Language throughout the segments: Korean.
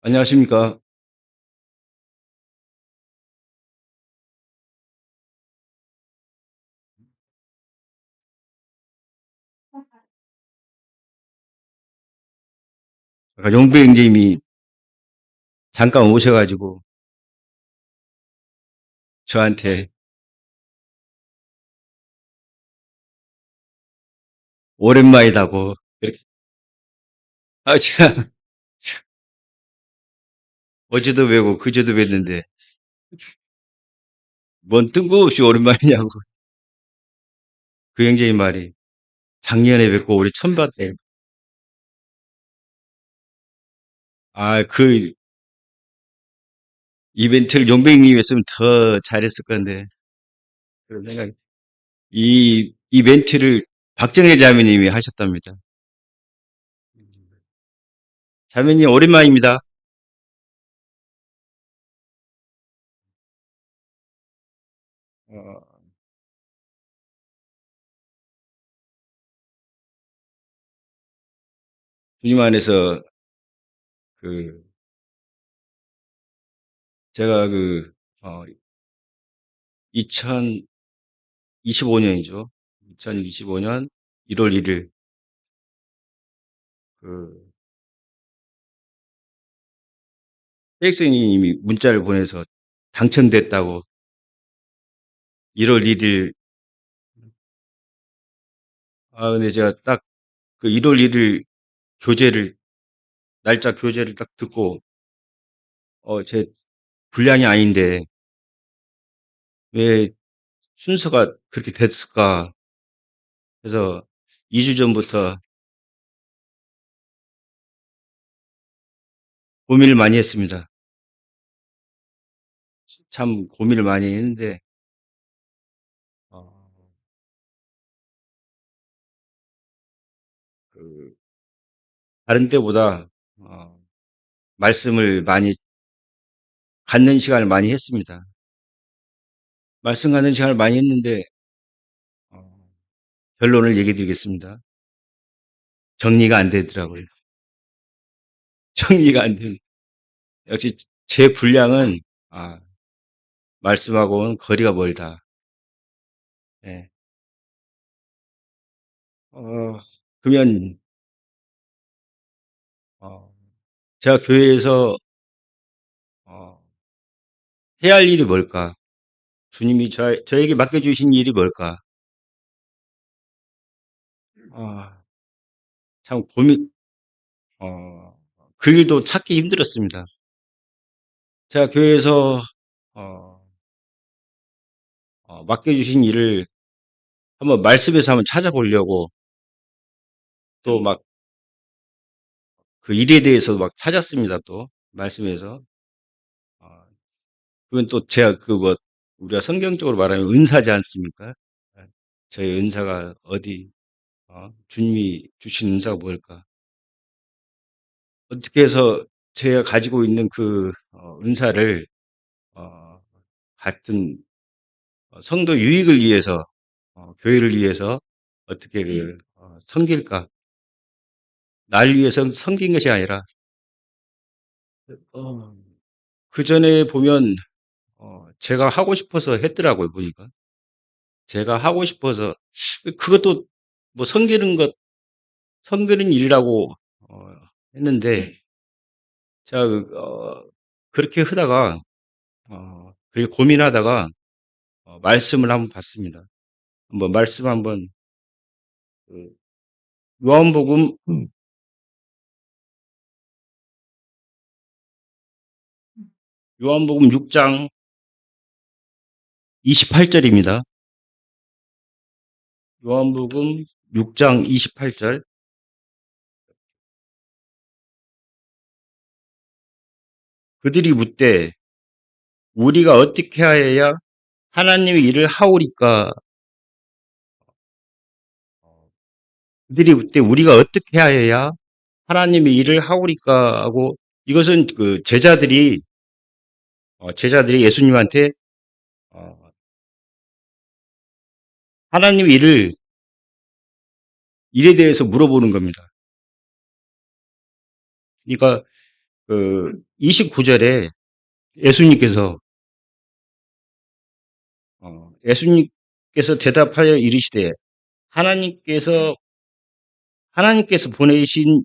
안녕하십니까. 용배 형님이 잠깐 오셔가지고 저한테 오랜만이다고 이렇게. 제가 어제도 뵈고 그제도 뵀는데 뭔 뜬금없이 오랜만이냐고. 그 형제님 말이 작년에 뵙고 우리 처음 봤대. 그 이벤트를 용배 형님이 했으면 더 잘했을 건데. 그런 생각. 이 이벤트를 박정혜 자매님이 하셨답니다. 자매님 오랜만입니다. 어, 주님 안에서 그 제가 2025년이죠. 2025년 1월 1일 그 백승님이 문자를 보내서 당첨됐다고. 1월 1일. 근데 제가 딱 그 1월 1일 교재를 날짜 교재를 딱 듣고 제 분량이 아닌데 왜 순서가 그렇게 됐을까. 그래서 2주 전부터 고민을 많이 했습니다. 참 고민을 많이 했는데 어, 그 다른 때보다 말씀을 많이 갖는 시간을 많이 했습니다. 말씀 갖는 시간을 많이 했는데 어, 결론을 얘기해 드리겠습니다. 정리가 안 되더라고요. 정리가 안 됩니다. 역시 제 분량은 아, 말씀하고는 거리가 멀다. 예. 어, 그러면 어, 제가 교회에서 어, 해야 할 일이 뭘까? 주님이 저에게 맡겨주신 일이 뭘까? 아, 참 그 일도 찾기 힘들었습니다. 제가 교회에서 어, 맡겨주신 일을 한번 말씀에서 한번 찾아보려고 또 막 그 일에 대해서 막 찾았습니다. 또 말씀에서. 어, 그건 또 제가 우리가 성경적으로 말하면 은사지 않습니까? 예. 저희 은사가 어디, 주님이 주신 은사가 뭘까? 어떻게 해서 제가 가지고 있는 은사를, 어, 같은 성도 유익을 위해서, 교회를 위해서 어떻게 섬길까? 날 위해서 섬긴 것이 아니라, 어, 그 전에 보면, 제가 하고 싶어서 했더라고요, 보니까. 제가 하고 싶어서, 그것도 뭐 섬기는 일이라고 했는데 제가 그렇게 하다가 그렇게 고민하다가 말씀을 한번 봤습니다. 한번 말씀 한번 그 요한복음 요한복음 6장 28절입니다. 요한복음 6장 28절. 그들이 묻되 우리가 어떻게 하여야 하나님의 일을 하오리까. 그들이 묻되 우리가 어떻게 하여야 하나님의 일을 하오리까 하고, 이것은 그 제자들이 예수님한테 어, 하나님 일에 대해서 물어보는 겁니다. 그러니까 그 29절에 예수님께서 예수님께서 대답하여 이르시되 하나님께서 하나님께서 보내신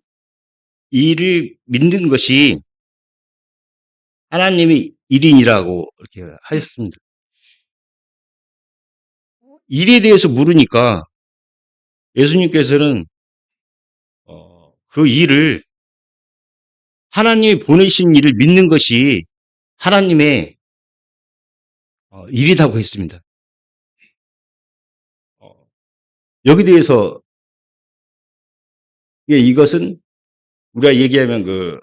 이를 믿는 것이 하나님의 일인이라고 이렇게 하셨습니다. 일에 대해서 물으니까 예수님께서는 그 일을 하나님이 보내신 일을 믿는 것이 하나님의 일이라고 했습니다. 여기 대해서 이것은 우리가 얘기하면 그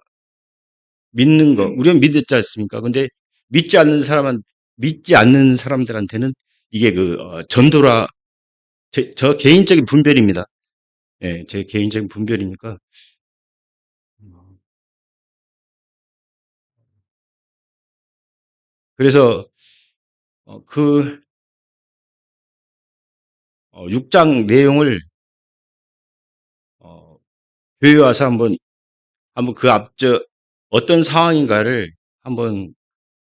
믿는 거 우리는 믿었지 않습니까? 근데 믿지 않는 사람들한테는 이게 그 전도라 저 개인적인 분별입니다. 예, 제 개인적인 분별이니까. 그래서 그 6장 내용을 교회 와서 한번 그 앞저 어떤 상황인가를 한번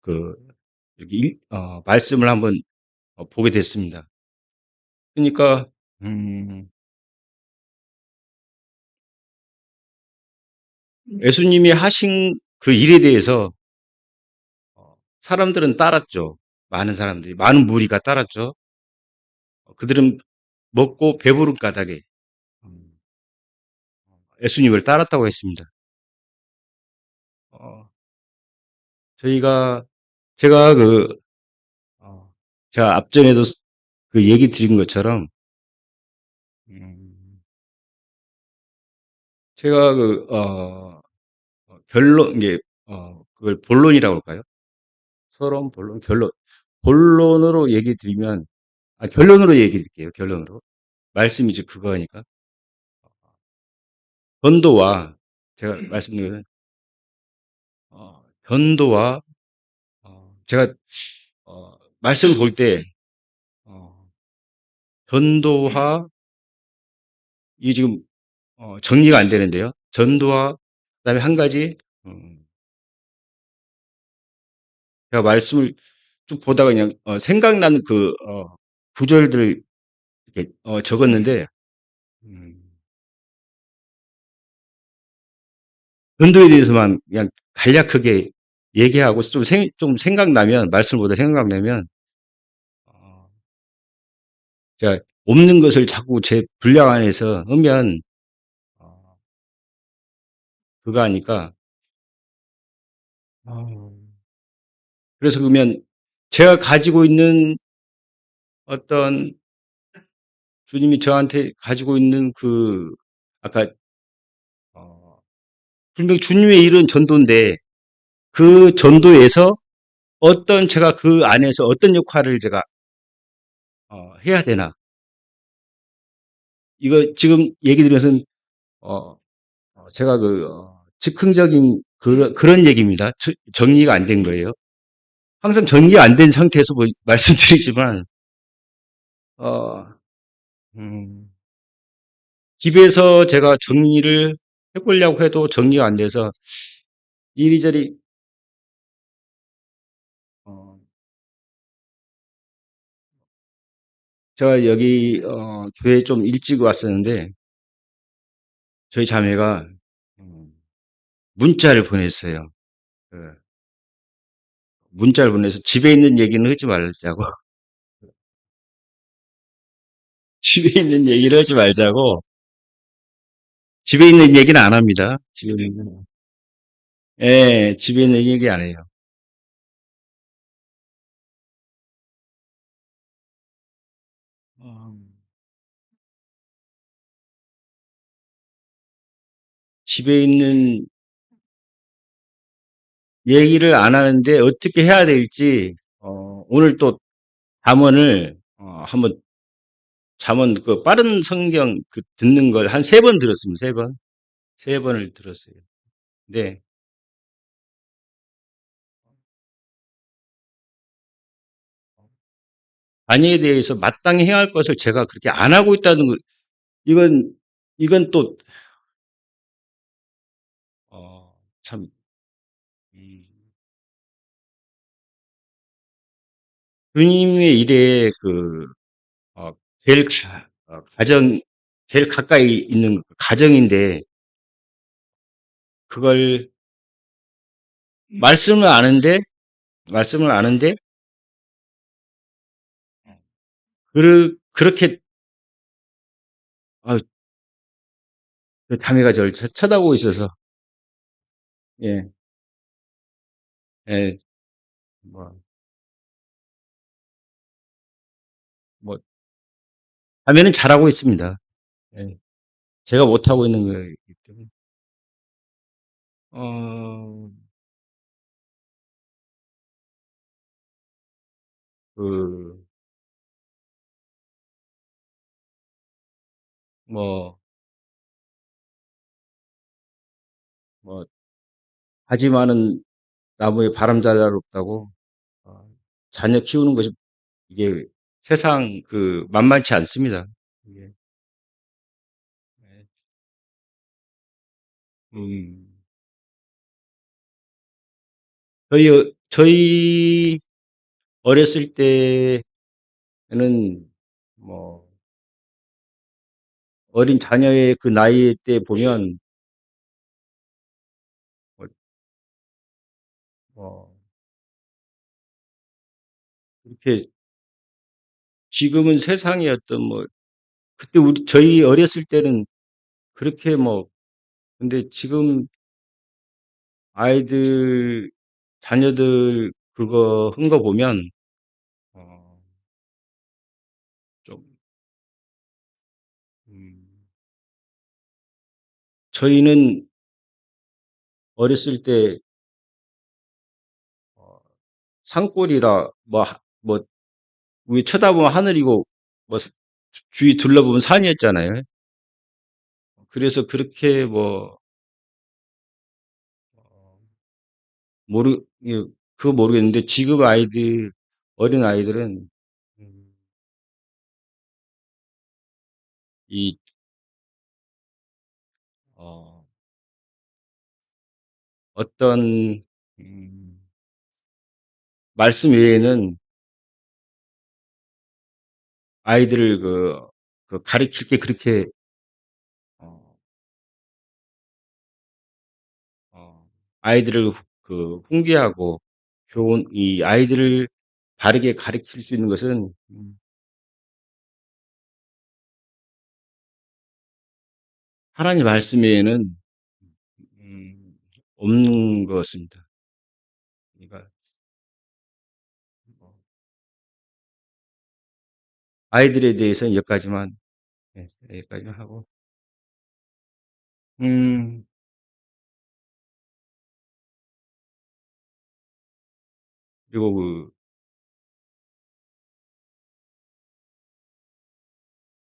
그 여기 말씀을 한번 보게 됐습니다. 그러니까 예수님이 하신 그 일에 대해서 사람들은 따랐죠. 많은 사람들이 많은 무리가 따랐죠. 그들은 먹고 배부른 까닭에 예수님을 따랐다고 했습니다. 저희가 제가 제가 앞전에도 그 얘기 드린 것처럼 제가 결론 이게 그걸 본론이라고 할까요? 서론 본론 결론 본론으로 얘기 드리면 결론으로 얘기 드릴게요. 결론으로 말씀이 이제 그거니까 전도와 제가 말씀드린 전도와 제가 말씀을 볼 때 전도와 이게 지금 정리가 안 되는데요. 전도와 그다음에 한 가지 제가 말씀을 쭉 보다가 그냥 생각나는 그 구절들을 이렇게 적었는데 전도에 대해서만 그냥 간략하게 얘기하고 좀 생각나면 말씀보다 생각나면 제가 없는 것을 자꾸 제 분량 안에서 하면 그거 하니까 그래서 그러면 제가 가지고 있는 어떤 주님이 저한테 가지고 있는 그 아까 분명 주님의 일은 전도인데 그 전도에서 어떤 제가 그 안에서 어떤 역할을 제가 해야 되나 이거 지금 얘기 드려서는 제가 즉흥적인 그런 얘기입니다. 정리가 안 된 거예요. 항상 정리가 안 된 상태에서 말씀드리지만 어, 음, 집에서 제가 정리를 해보려고 해도 정리가 안 돼서 이리저리 제가 여기 교회 좀 일찍 왔었는데 저희 자매가 문자를 보냈어요. 그 문자를 보내서 집에 있는 얘기는 하지 말자고 집에 있는 얘기를 하지 말자고 집에 있는 얘기는 안 합니다. 예, 집에 있는 얘기 안 해요. 집에 있는 얘기를 안 하는데 어떻게 해야 될지 오늘 또 잠언을 한번 잠언 그 빠른 성경 그 듣는 걸 한 3번 들었습니다. 3번. 3번을 들었어요. 네. 아내에 대해서 마땅히 해야 할 것을 제가 그렇게 안 하고 있다는 거 이건 또 참 음. 주님의 일에 어, 가정, 제일 가까이 있는 가정인데, 그걸 말씀을 아는데, 말씀을 아는데, 그렇게, 아, 그 자매가 저를 쳐다보고 있어서, 예, 예, 뭐, 뭐, 자매는 잘하고 있습니다. 예, 제가 못하고 있는 거기 때문에. 어, 그, 뭐, 뭐, 하지 많은 나무에 바람자리롭다고, 어, 자녀 키우는 것이 이게 세상 만만치 않습니다. 이게, 예. 음, 저희 어렸을 때는 뭐 어린 자녀의 그 나이 때 보면 뭐, 뭐 이렇게 지금은 세상의 어떤 뭐 그때 저희 어렸을 때는 그렇게 뭐 근데 지금 아이들 자녀들 그거 한 거 보면 어, 좀 음, 저희는 어렸을 때 어, 산골이라 뭐 위 쳐다보면 하늘이고 뭐 주위 둘러보면 산이었잖아요. 그래서 그렇게 뭐 어, 예, 그거 모르겠는데 지금 어린 아이들은 음, 이 어, 어떤 음, 말씀 외에는 아이들을 그 가르칠 게 그렇게 어, 아이들을 훈계하고 이 아이들을 바르게 가르칠 수 있는 것은 하나님 말씀 외에는 음, 없는 것 같습니다. 그러니까 뭐 아이들에 대해서는 여기까지만 예, 여기까지만 하고 음, 그리고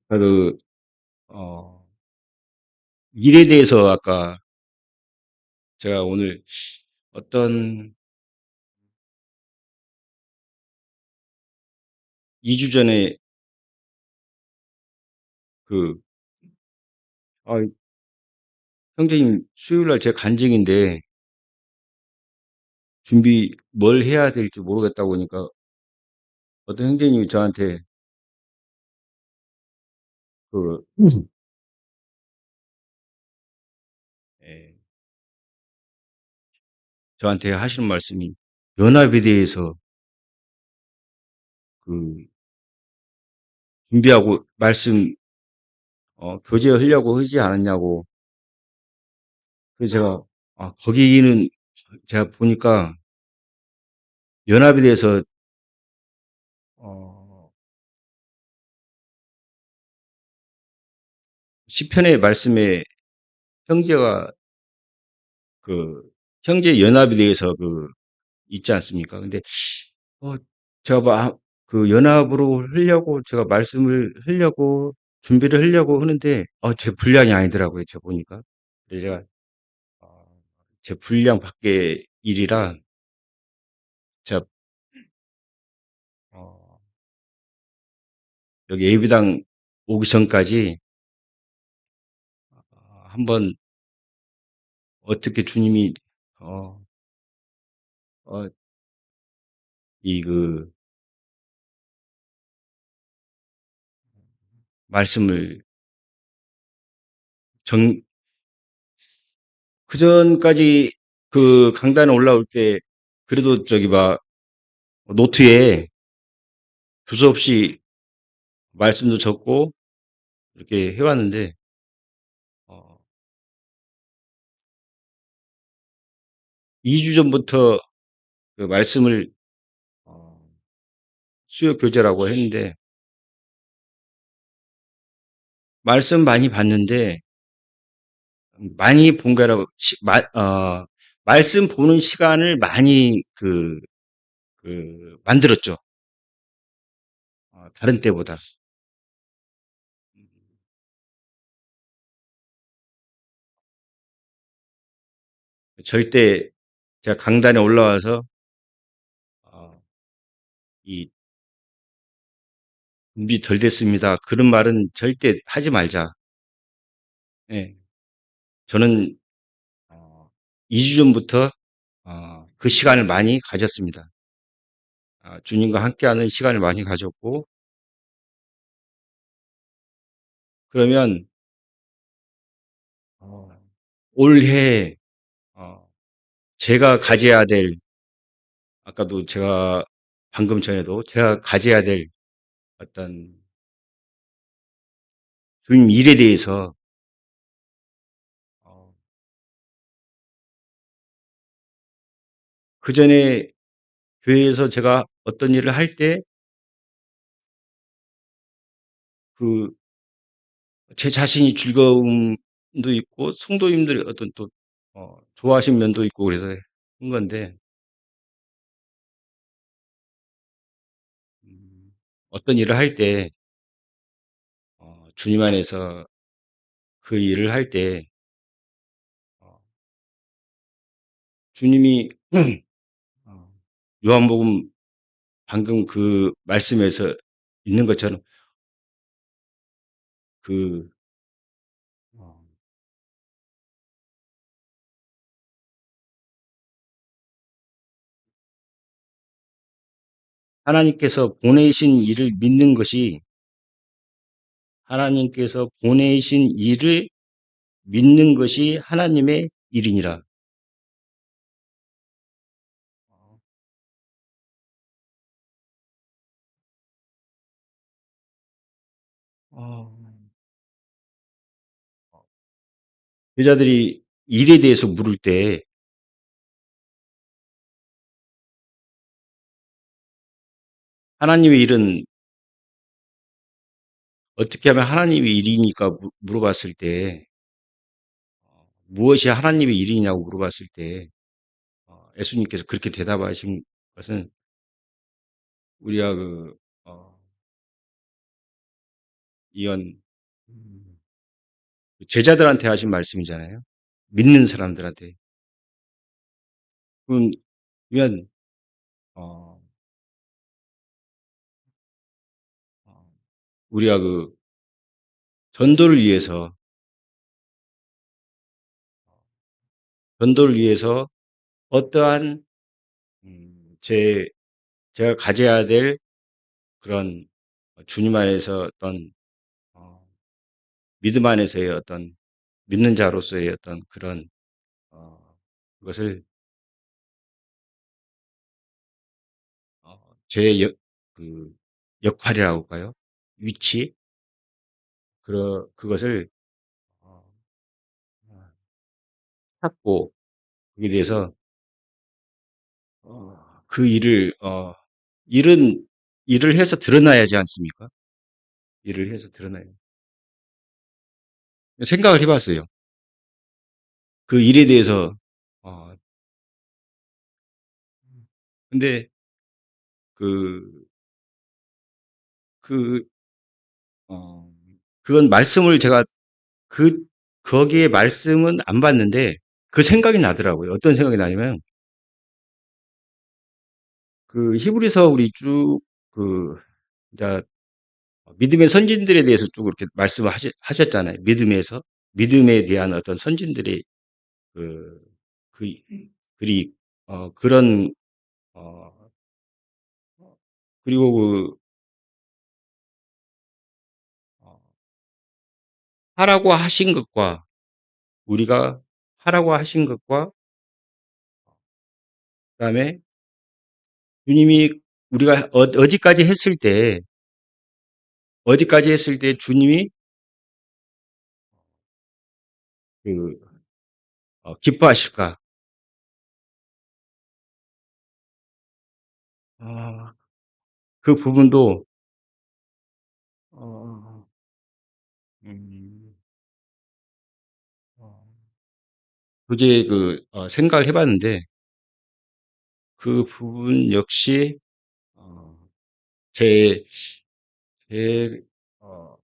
그, 어, 일에 대해서 아까 제가 오늘 어떤 2주 전에 그, 아, 형제님 수요일 날 제 간증인데 준비 뭘 해야 될지 모르겠다고 하니까 어떤 형제님이 저한테 그, 예, 저한테 하시는 말씀이 연합에 대해서 그 준비하고 말씀 교제하려고 하지 않았냐고. 그래서 제가 거기는 제가 보니까 연합에 대해서 어, 시편의 말씀에 형제가 그 형제 연합에 대해서 있지 않습니까? 근데 어, 제가 연합으로 하려고 제가 말씀을 하려고 준비를 하려고 하는데 제 분량이 아니더라고요. 제가 보니까. 그래서 제가 어, 제 분량 밖의 일이라 제가 어, 여기 예비당 오기 전까지 한번 어떻게 주님이 어, 어, 이 그 말씀을 정, 그전까지 그 강단에 올라올 때 그래도 저기 막 노트에 두서없이 말씀도 적고 이렇게 해왔는데, 어, 2주 전부터 그 말씀을 어, 수요 교재라고 했는데, 말씀 많이 봤는데, 많이 본 거라고, 말씀 보는 시간을 많이 만들었죠. 다른 때보다. 절대 제가 강단에 올라와서, 어, 이, 준비 덜 됐습니다. 그런 말은 절대 하지 말자. 예. 저는, 2주 전부터, 그 시간을 많이 가졌습니다. 주님과 함께하는 시간을 많이 가졌고, 그러면, 어, 올해, 어, 제가 가져야 될, 아까도 제가, 방금 전에도 제가 가져야 될 어떤 주님 일에 대해서, 어, 그 전에 교회에서 제가 어떤 일을 할 때, 그, 제 자신이 즐거움도 있고, 성도님들이 어떤 또, 좋아하신 면도 있고, 그래서 한 건데, 어떤 일을 할 때, 주님 안에서 그 일을 할 때, 어, 주님이, 어, 요한복음 방금 그 말씀에서 있는 것처럼, 그, 어, 하나님께서 보내신 일을 믿는 것이, 하나님께서 보내신 일을 믿는 것이 하나님의 일이니라. 어, 여자들이 일에 대해서 물을 때, 하나님의 일은 어떻게 하면 하나님의 일이니까 물어봤을 때, 무엇이 하나님의 일이냐고 물어봤을 때, 예수님께서 그렇게 대답하신 것은 우리가 어, 이런 제자들한테 하신 말씀이잖아요. 믿는 사람들한테. 그러면, 어, 어, 우리가 전도를 위해서, 전도를 위해서 어떠한, 제가 가져야 될 그런 주님 안에서 어떤, 어, 믿음 안에서의 어떤, 믿는 자로서의 어떤 그런, 그것을, 제 그, 역할이라고 할까요? 위치? 그것을, 어, 찾고, 거기에 대해서, 그 일은, 일을 해서 드러나야 하지 않습니까? 일을 해서 드러나야. 생각을 해봤어요. 그 일에 대해서, 어, 근데, 그, 그, 어, 그건 말씀을 제가, 그, 거기에 말씀은 안 봤는데, 그 생각이 나더라고요. 어떤 생각이 나냐면, 그 히브리서 우리 쭉, 이제 믿음의 선진들에 대해서 쭉 이렇게 말씀을 하셨잖아요. 믿음에 대한 어떤 선진들의 그, 그, 그리, 그런 어, 그리고 어, 하라고 하신 것과 우리가 하라고 하신 것과 그다음에 주님이 우리가 어디까지 했을 때 주님이 그 기뻐하실까? 아, 그 부분도 어, 음, 어, 도저히 생각을 해봤는데 그 부분 역시 어, 제, 제 어,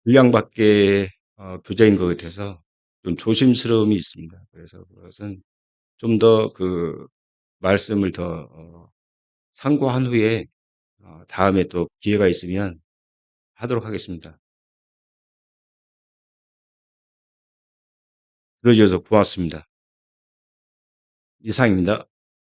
분량 밖의 교재인 것 같아서 좀 조심스러움이 있습니다. 그래서 그것은 좀 더 말씀을 더 상고한 후에 다음에 또 기회가 있으면 하도록 하겠습니다. 들어주셔서 고맙습니다. 이상입니다.